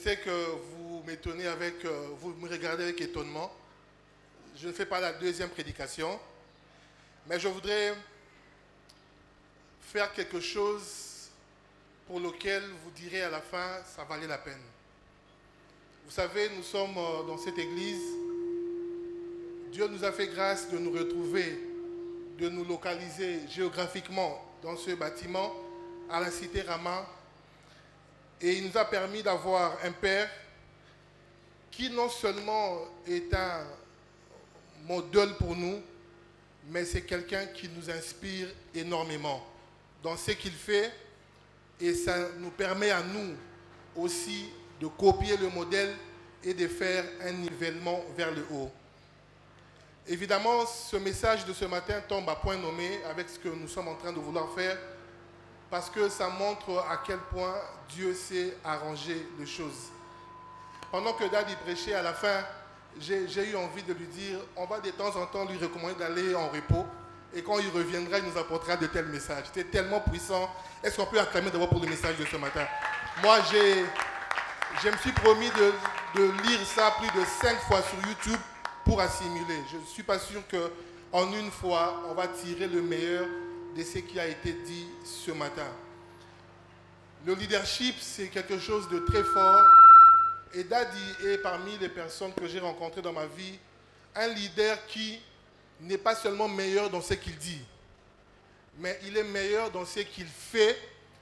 sais que vous m'étonnez avec, vous me regardez avec étonnement. Je ne fais pas la deuxième prédication, mais je voudrais faire quelque chose pour lequel vous direz à la fin, ça valait la peine. Vous savez, nous sommes dans cette église. Dieu nous a fait grâce de nous retrouver, de nous localiser géographiquement dans ce bâtiment, à la cité Rama. Et il nous a permis d'avoir un père qui non seulement est un modèle pour nous, mais c'est quelqu'un qui nous inspire énormément dans ce qu'il fait. Et ça nous permet à nous aussi de copier le modèle et de faire un nivellement vers le haut. Évidemment, ce message de ce matin tombe à point nommé avec ce que nous sommes en train de vouloir faire, parce que ça montre à quel point Dieu sait arranger les choses. Pendant que Daddy prêchait à la fin, j'ai eu envie de lui dire, on va de temps en temps lui recommander d'aller en repos, et quand il reviendra, il nous apportera de tels messages. C'était tellement puissant. Est-ce qu'on peut acclamer d'abord pour le message de ce matin? Moi, je me suis promis de lire ça plus de 5 fois sur YouTube pour assimiler. Je ne suis pas sûr qu'en une fois, on va tirer le meilleur de ce qui a été dit ce matin. Le leadership, c'est quelque chose de très fort. Et Daddy est parmi les personnes que j'ai rencontrées dans ma vie, un leader qui n'est pas seulement meilleur dans ce qu'il dit, mais il est meilleur dans ce qu'il fait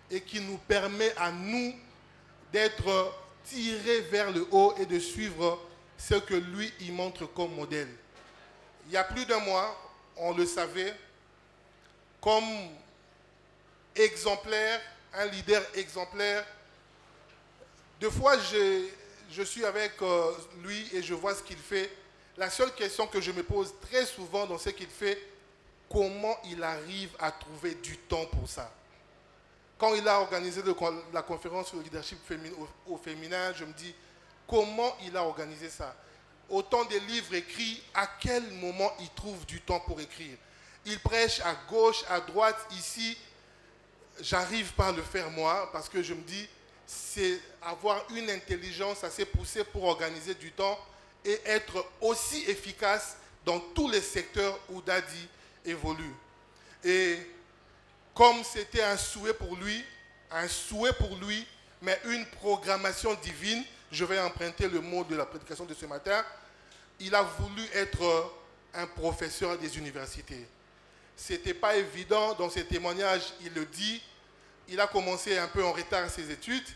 et qui nous permet à nous d'être tirés vers le haut et de suivre ce que lui, il montre comme modèle. Il y a plus d'un mois, on le savait, comme exemplaire, un leader exemplaire. Deux fois, je suis avec lui et je vois ce qu'il fait. La seule question que je me pose très souvent dans ce qu'il fait, comment il arrive à trouver du temps pour ça? Quand il a organisé la conférence sur le leadership au féminin, je me dis, comment il a organisé ça? Autant de livres écrits, à quel moment il trouve du temps pour écrire? Il prêche à gauche, à droite, ici. J'arrive pas à le faire moi, parce que je me dis, c'est avoir une intelligence assez poussée pour organiser du temps et être aussi efficace dans tous les secteurs où Daddy évolue. Et comme c'était un souhait pour lui, mais une programmation divine, je vais emprunter le mot de la prédication de ce matin, il a voulu être un professeur des universités. Ce n'était pas évident dans ses témoignages, il le dit. Il a commencé un peu en retard ses études.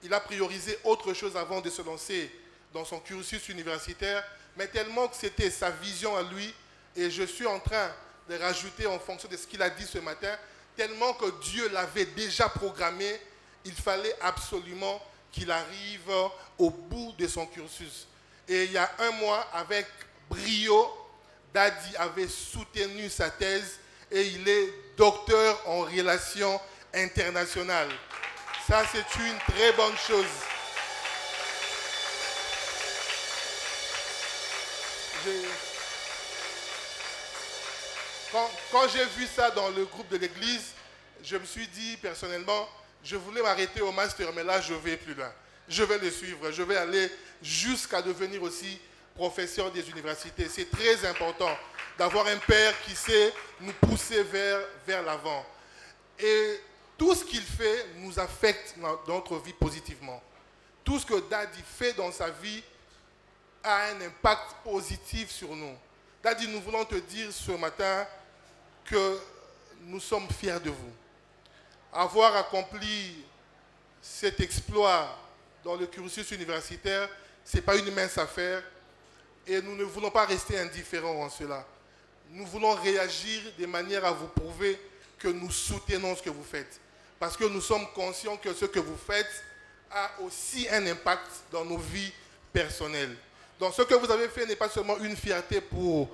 Il a priorisé autre chose avant de se lancer dans son cursus universitaire, mais tellement que c'était sa vision à lui, et je suis en train de rajouter en fonction de ce qu'il a dit ce matin, tellement que Dieu l'avait déjà programmé, il fallait absolument qu'il arrive au bout de son cursus. Et il y a un mois, avec brio, Daddy avait soutenu sa thèse et il est docteur en relations internationales. Ça, c'est une très bonne chose. Quand j'ai vu ça dans le groupe de l'église, je me suis dit personnellement, je voulais m'arrêter au master, mais là, je ne vais plus loin. Je vais le suivre. Je vais aller jusqu'à devenir aussi professeur des universités. C'est très important d'avoir un père qui sait nous pousser vers l'avant. Et tout ce qu'il fait nous affecte dans notre vie positivement. Tout ce que Daddy fait dans sa vie a un impact positif sur nous. Daddy, nous voulons te dire ce matin que nous sommes fiers de vous. Avoir accompli cet exploit dans le cursus universitaire, ce n'est pas une mince affaire et nous ne voulons pas rester indifférents en cela. Nous voulons réagir de manière à vous prouver que nous soutenons ce que vous faites. Parce que nous sommes conscients que ce que vous faites a aussi un impact dans nos vies personnelles. Donc ce que vous avez fait n'est pas seulement une fierté pour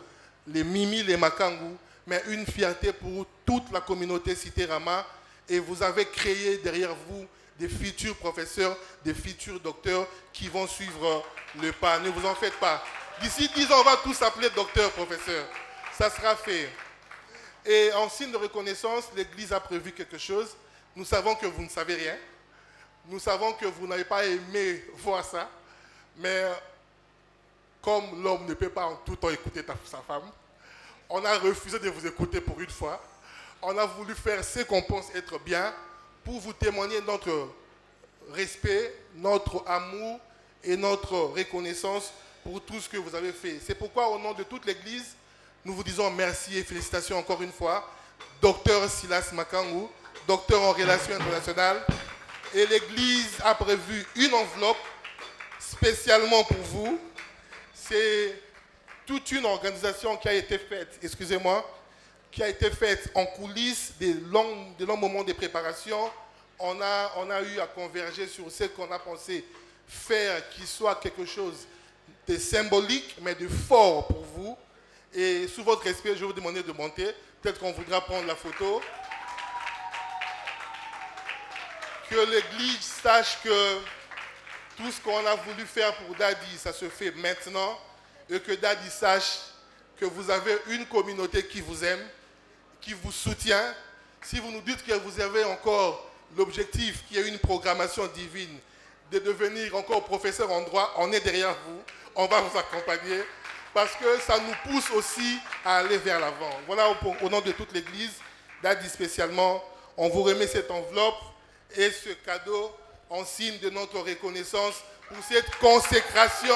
les Mimi, les Makangou, mais une fierté pour toute la communauté Cité Rama. Et vous avez créé derrière vous des futurs professeurs, des futurs docteurs qui vont suivre le pas. Ne vous en faites pas. D'ici 10 ans, on va tous s'appeler docteur, professeur. Ça sera fait. Et en signe de reconnaissance, l'Église a prévu quelque chose. Nous savons que vous ne savez rien. Nous savons que vous n'avez pas aimé voir ça, mais comme l'homme ne peut pas en tout temps écouter sa femme, on a refusé de vous écouter pour une fois. On a voulu faire ce qu'on pense être bien pour vous témoigner notre respect, notre amour et notre reconnaissance pour tout ce que vous avez fait. C'est pourquoi, au nom de toute l'Église, nous vous disons merci et félicitations encore une fois. Docteur Silas Makangu, docteur en relations internationales. Et l'Église a prévu une enveloppe spécialement pour vous. C'est toute une organisation qui a été faite, qui a été faite en coulisses des longs moments de préparation. On a eu à converger sur ce qu'on a pensé faire, qui soit quelque chose de symbolique, mais de fort pour vous. Et sous votre respect, je vais vous demander de monter. Peut-être qu'on voudra prendre la photo. Que l'Église sache que tout ce qu'on a voulu faire pour Daddy, ça se fait maintenant. Et que Daddy sache que vous avez une communauté qui vous aime, qui vous soutient. Si vous nous dites que vous avez encore l'objectif, qu'il y ait une programmation divine, de devenir encore professeur en droit, on est derrière vous. On va vous accompagner parce que ça nous pousse aussi à aller vers l'avant. Voilà, au nom de toute l'Église, Daddy spécialement, on vous remet cette enveloppe et ce cadeau en signe de notre reconnaissance pour cette consécration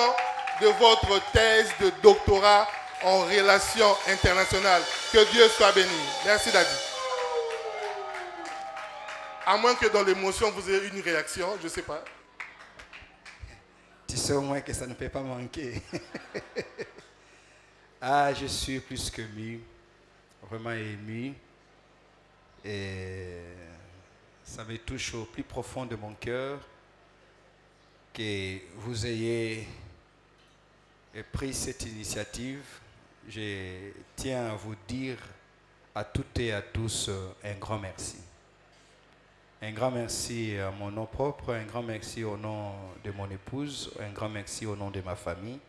de votre thèse de doctorat en relations internationales. Que Dieu soit béni. Merci Daddy. À moins que dans l'émotion, vous ayez une réaction, je ne sais pas. Tu sais au moins que ça ne peut pas manquer. Ah, je suis plus que ému, vraiment ému. Et ça me touche au plus profond de mon cœur que vous ayez pris cette initiative. Je tiens à vous dire à toutes et à tous un grand merci. Un grand merci à mon nom propre, un grand merci au nom de mon épouse, un grand merci au nom de ma famille.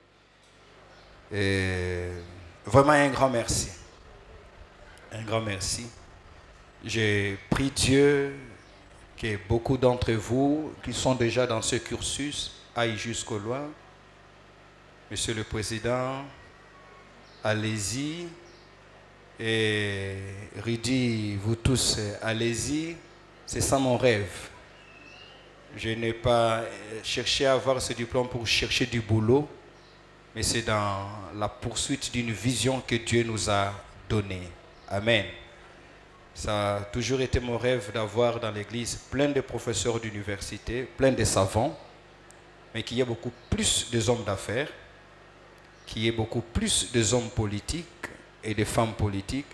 Et vraiment un grand merci. Un grand merci. J'ai prié Dieu que beaucoup d'entre vous qui sont déjà dans ce cursus aillent jusqu'au loin. Monsieur le Président, allez-y. Et Ridi, vous tous, allez-y. C'est ça mon rêve. Je n'ai pas cherché à avoir ce diplôme pour chercher du boulot, mais c'est dans la poursuite d'une vision que Dieu nous a donnée. Amen. Ça a toujours été mon rêve d'avoir dans l'église plein de professeurs d'université, plein de savants, mais qu'il y ait beaucoup plus de hommes d'affaires, qu'il y ait beaucoup plus de hommes politiques et de femmes politiques.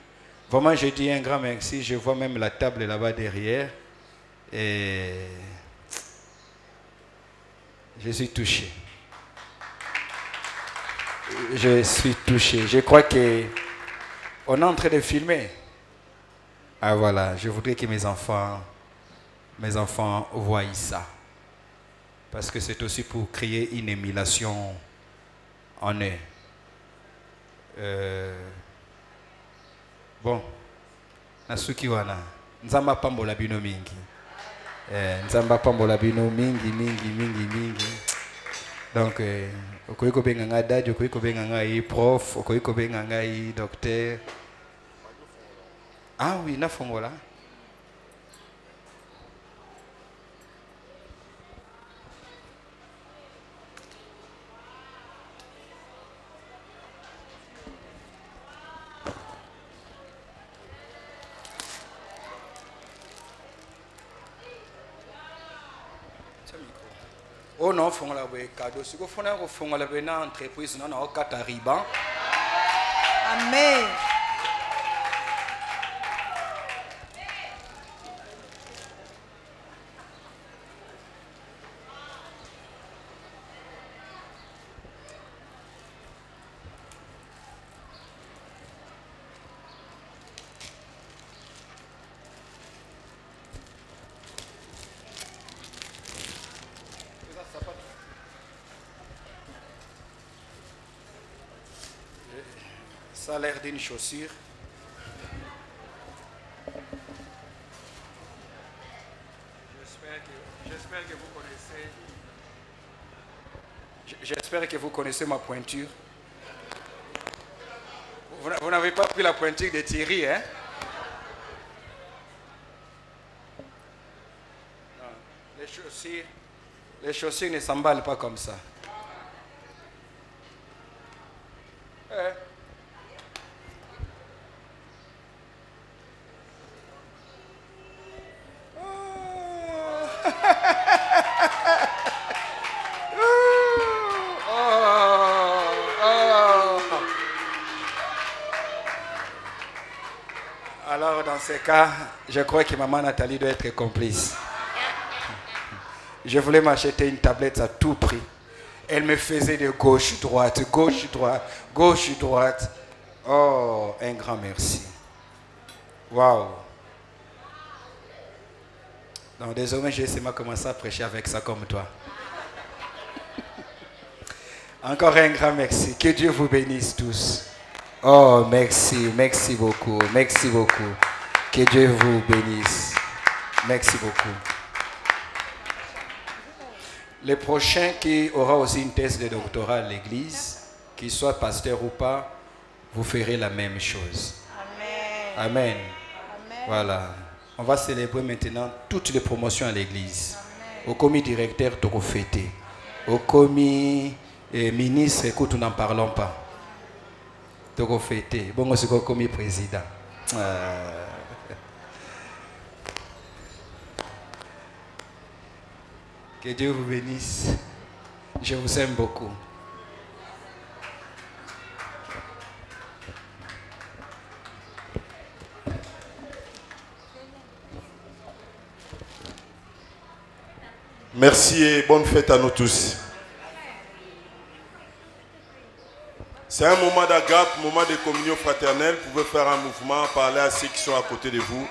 Vraiment, je dis un grand merci. Je vois même la table là-bas derrière. Et je suis touché. Je suis touché. Je crois qu'on est en train de filmer. Ah voilà, je voudrais que mes enfants voient ça. Parce que c'est aussi pour créer une émulation en eux. Bon, Nasuki wana, nzamba pambola bino mingi. Nzamba pambola bino mingi. Donc, okoyi kobenga nga dadi, okoyi kobenga nga prof, okoyi kobenga nga docteur. Ah oui, na fongola. Oh non, font la cadeau. Si vous faites une entreprise, non, on a riban. Amen. Ça a l'air d'une chaussure. J'espère que J'espère que vous connaissez ma pointure. Vous n'avez pas pris la pointure de Thierry, hein? Non. Les chaussures ne s'emballent pas comme ça. Alors dans ce cas, je crois que maman Nathalie doit être complice. Je voulais m'acheter une tablette à tout prix. Elle me faisait de gauche, droite, gauche, droite, gauche, droite. Oh, un grand merci. Waouh. Donc désormais, j'ai seulement commencé à prêcher avec ça comme toi. Encore un grand merci. Que Dieu vous bénisse tous. Oh, merci, merci beaucoup, merci beaucoup. Que Dieu vous bénisse. Merci beaucoup. Le prochain qui aura aussi une thèse de doctorat à l'église, qu'il soit pasteur ou pas, vous ferez la même chose. Amen. Amen. Amen. Voilà. On va célébrer maintenant toutes les promotions à l'église. Au commis directeur, tu vas fêter. Au commis ministre, écoute, nous n'en parlons pas. Tu vas fêter. Bon, c'est au commis président. Que Dieu vous bénisse. Je vous aime beaucoup. Merci et bonne fête à nous tous. C'est un moment d'agape, moment de communion fraternelle. Vous pouvez faire un mouvement, parler à ceux qui sont à côté de vous.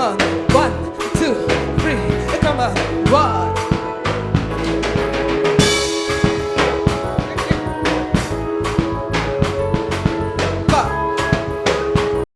Mano.